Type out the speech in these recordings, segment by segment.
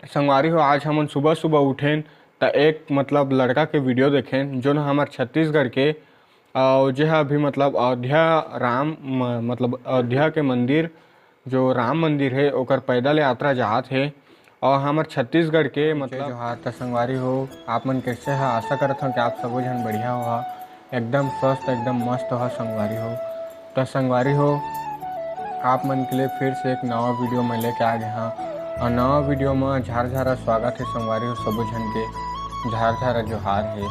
संगवारी हो आज हमन सुबह सुबह उठेन त एक मतलब लड़का के वीडियो देखें जो न हमार छत्तीसगढ़ के जेहा अभी मतलब अयोध्या मतलब अयोध्या के मंदिर जो राम मंदिर है ओकर पैदल यात्रा जात है। और हमार छत्तीसगढ़ के मतलब जोहार त संगवारी हो आप मन कैसे है, आशा करत हूँ कि आप सबो झन बढ़िया हो, एकदम स्वस्थ एकदम मस्त हो संगवारी हो। तो संगवारी हो आप मन के लिए फिर से एक नवा वीडियो में लेके आ गए हाँ। और नवा वीडियो में झार झारा स्वागत है संगवारी हो, सबो झन के झार झारा जोहार है।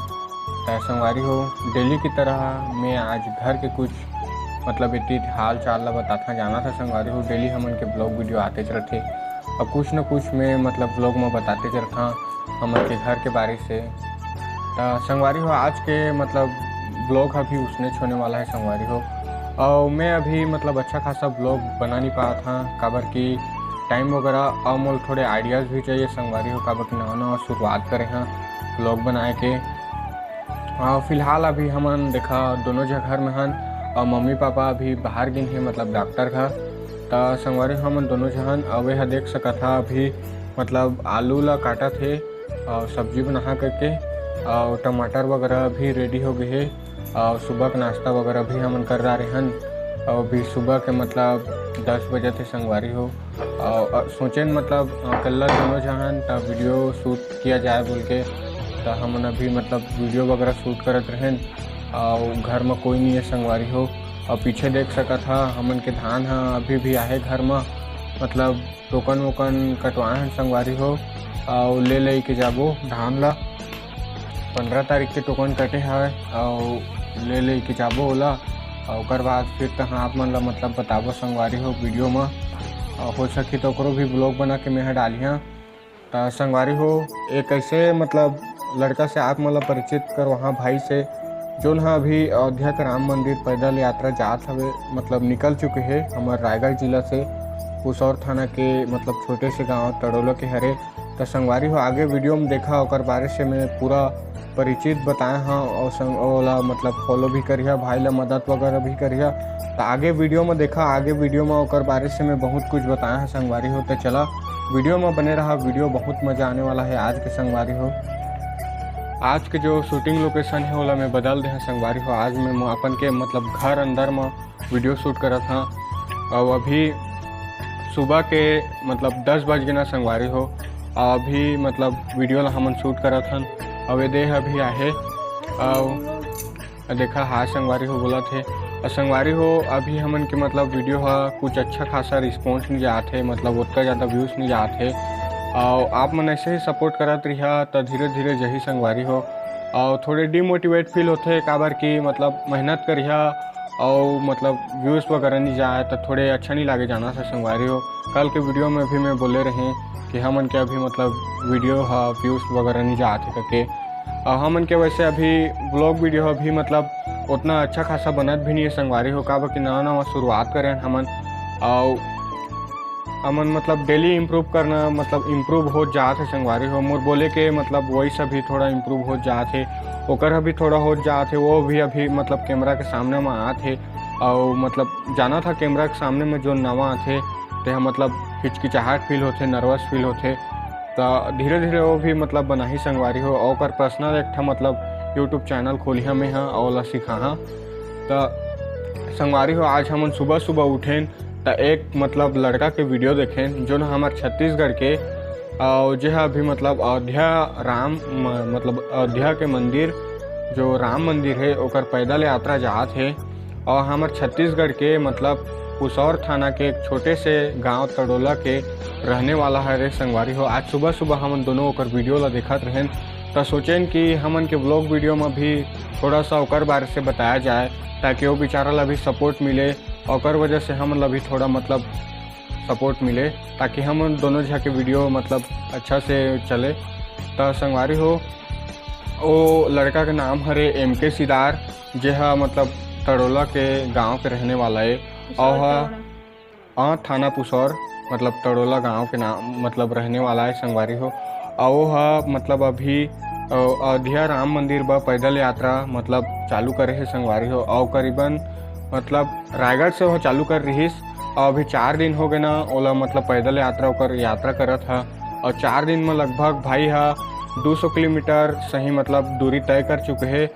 तो संगवारी हो डेली की तरह मैं आज घर के कुछ मतलब इतनी हाल चाल ला बताता जाना था संगवारी हो। डेली हमन के ब्लॉग वीडियो आते रहते और कुछ न कुछ मैं मतलब ब्लॉग में बताते रहता हमन के घर के बारे से। तो संगवारी हो आज के मतलब ब्लॉग अभी उसने छोड़ने वाला है संगवारी हो। और मैं अभी मतलब अच्छा खासा ब्लॉग बना नहीं पाया था काबर की टाइम वगैरह और मोल थोड़े आइडियाज़ भी चाहिए संगवारी हो, काबर की नवा नवा शुरुआत करे हैं ब्लॉग बनाए के। और फिलहाल अभी हमन देखा दोनों जगह में हन और मम्मी पापा अभी बाहर गए हैं मतलब डॉक्टर का। तो संगवारी हमन दोनों जहन अवे हा देख सका था अभी मतलब आलू ला काटा थे और सब्जी बना करके और टमाटर वगैरह भी रेडी हो गए है और सुबह का नाश्ता वगैरह भी हमन कर रहे हन। और अभी सुबह के मतलब 10 बजे थे संगवारी हो और सोचे मतलब कल दोनों जहान तो वीडियो शूट किया जाए बोल के। तो हमन अभी मतलब वीडियो वगैरह शूट करत रहें और घर में कोई नहीं है संगवारी हो। और पीछे देख सका था हमन के धान हाँ अभी भी आहे घर में मतलब टोकन वोकन कटवाए हैं संगवारी हो और ले के जाबो धान ला 15 तारीख के टोकन कटे है और ले के जाबो ओला। और बाद फिर तहाँ आप मन ला मतलब बताबो संगवारी हो वीडियो में हो सकी तो ओकरो भी ब्लॉग बना के मैं डालिया। तो संगवारी हो एक ऐसे मतलब लड़का से आप मतलब परिचित कर वहाँ भाई से जो ना अभी अयोध्या के राम मंदिर पैदल यात्रा जात हवे मतलब निकल चुके हैं हमारे रायगढ़ जिला से पुसौर थाना के मतलब छोटे से गांव तड़ोला के हरे। तो संगवारी हो आगे वीडियो में देखा और बारे से मैं पूरा परिचित बताया हाँ और मतलब फॉलो भी करिए भाई ला मदद वगैरह भी करिए। तो आगे वीडियो में देखा आगे वीडियो में और बारे से मैं बहुत कुछ बताया है संगवारी हो। तो चला वीडियो में बने रहा, वीडियो बहुत मज़ा आने वाला है आज के संगवारी हो। आज के जो शूटिंग लोकेशन है ओला मैं बदल दे संगवारी हो। आज मैं अपन के मतलब घर अंदर में वीडियो शूट करा था और अभी सुबह के मतलब 10 बज गए ना संगवारी हो। अभी मतलब वीडियो ला हमन शूट करा था अवे देह अभी आहे और देखा हाँ संगवारी हो बोला थे और संगवारी हो अभी हमन के मतलब वीडियो हा कुछ अच्छा खासा रिस्पॉन्स नहीं जाते मतलब उतना ज़्यादा व्यूज़ नहीं जाते और आप मन ऐसे ही सपोर्ट करत रहिए तो धीरे धीरे जही संगवारी हो। और थोड़े डिमोटिवेट फील होते काबर की मतलब मेहनत करिए और मतलब व्यूज़ वगैरह नहीं जाए तो थोड़े अच्छा नहीं लगे जाना था संगवारी हो। कल के वीडियो में भी मैं बोले रहे कि हमन के अभी मतलब वीडियो हा व्यूज़ वगैरह नहीं जाते करके और हमन के वैसे अभी ब्लॉग वीडियो अभी मतलब उतना अच्छा खासा बनत भी नहीं है संगवारी हो काबर कि नवा नवा शुरुआत करें हमन और हमन मतलब डेली इम्प्रूव करना मतलब इम्प्रूव हो जाते संगवारी हो। मोर बोले के मतलब वही सब भी थोड़ा इम्प्रूव हो जाते ओकर भी थोड़ा हो जाते वो भी अभी मतलब कैमरा के सामने में आते और मतलब जाना था कैमरा के सामने में जो नवा आते तो मतलब हिचकिचाहट फील होते नर्वस फील होते। तो धीरे धीरे वो भी मतलब बना ही संगवारी हो और पर्सनल एक था मतलब यूट्यूब चैनल खोलिया में हाँ और सीखा हाँ। तो संगवारी हो आज हमन सुबह सुबह उठें तो एक मतलब लड़का के वीडियो देखें जो ना हमारे छत्तीसगढ़ के और जो है अभी मतलब अयोध्या के मंदिर जो राम मंदिर है ओकर पैदल यात्रा जात है। और हमारे छत्तीसगढ़ के मतलब पुसौर थाना के एक छोटे से गांव तड़ोला के रहने वाला है रे संगवारी हो। आज सुबह सुबह हमन दोनों ओकर वीडियो ला देखत रहें तो सोचें कि हमन के ब्लॉग वीडियो में भी थोड़ा सा ओकर बारे से बताया जाए ताकि वो बेचारा ला भी सपोर्ट मिले और वजह से हमन ला भी थोड़ा मतलब सपोर्ट मिले ताकि हम दोनों जगह के वीडियो मतलब अच्छा से चले। तो संगवारी हो वो लड़का का नाम हरे MK सिदार जेहा मतलब तड़ोला के गांव के रहने वाला है और थाना पुसौर मतलब तड़ोला गांव के नाम मतलब रहने वाला है संगवारी हो। और वो मतलब अभी अयोध्या राम मंदिर ब पैदल यात्रा मतलब चालू करे है संगवारी हो और करीबन मतलब रायगढ़ से वो चालू कर रहीस और अभी 4 दिन हो गए ना ओला मतलब पैदल यात्रा कर यात्रा करत हा और 4 दिन में लगभग भाई हा 200 किलोमीटर सही मतलब दूरी तय कर चुके हैं।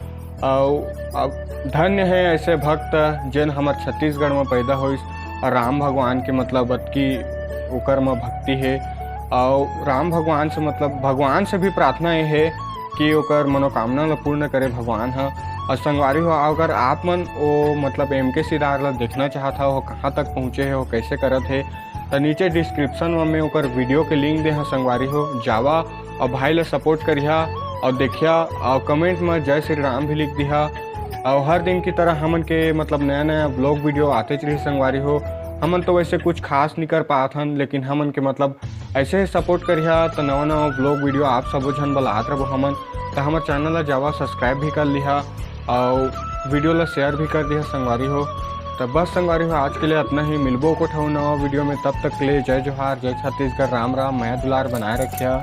और अब धन्य है ऐसे भक्त जिन हमार छत्तीसगढ़ में पैदा होइस और राम भगवान के मतलब अतकी ओकर में भक्ति है। और राम भगवान से मतलब भगवान से भी प्रार्थना ये है कि ओकर मनोकामना ला पूर्ण करे भगवान हा। और संगवारी हो अगर आप मन वो मतलब MK सिदार ला देखना चाहता हो कहाँ तक पहुँचे हो कैसे करत है तो नीचे डिस्क्रिप्शन में ओकर वीडियो के लिंक दे संगवारी हो जावा और भाई ला सपोर्ट करिया और देखिया और कमेंट में जय श्री राम भी लिख दिया। और हर दिन की तरह हमन के मतलब नया नया ब्लॉग वीडियो आते चलिए संगवारी हो। हमन तो वैसे कुछ खास नहीं कर पात हन लेकिन हमन के मतलब ऐसे ही सपोर्ट करिया तो नवा नवा ब्लॉग वीडियो आप सबो झन बलात रहो हमन तो हमारे चैनल ला जावा सब्सक्राइब भी कर लिहा और वीडियो ला शेयर भी कर दिया संगवारी हो। तो बस संगवारी हो आज के लिए इतना ही, मिलबो को ठो नवा वीडियो में, तब तक के लिए जय जोहार, जय छत्तीसगढ़, राम राम, माया दुलार बनाए रखिया।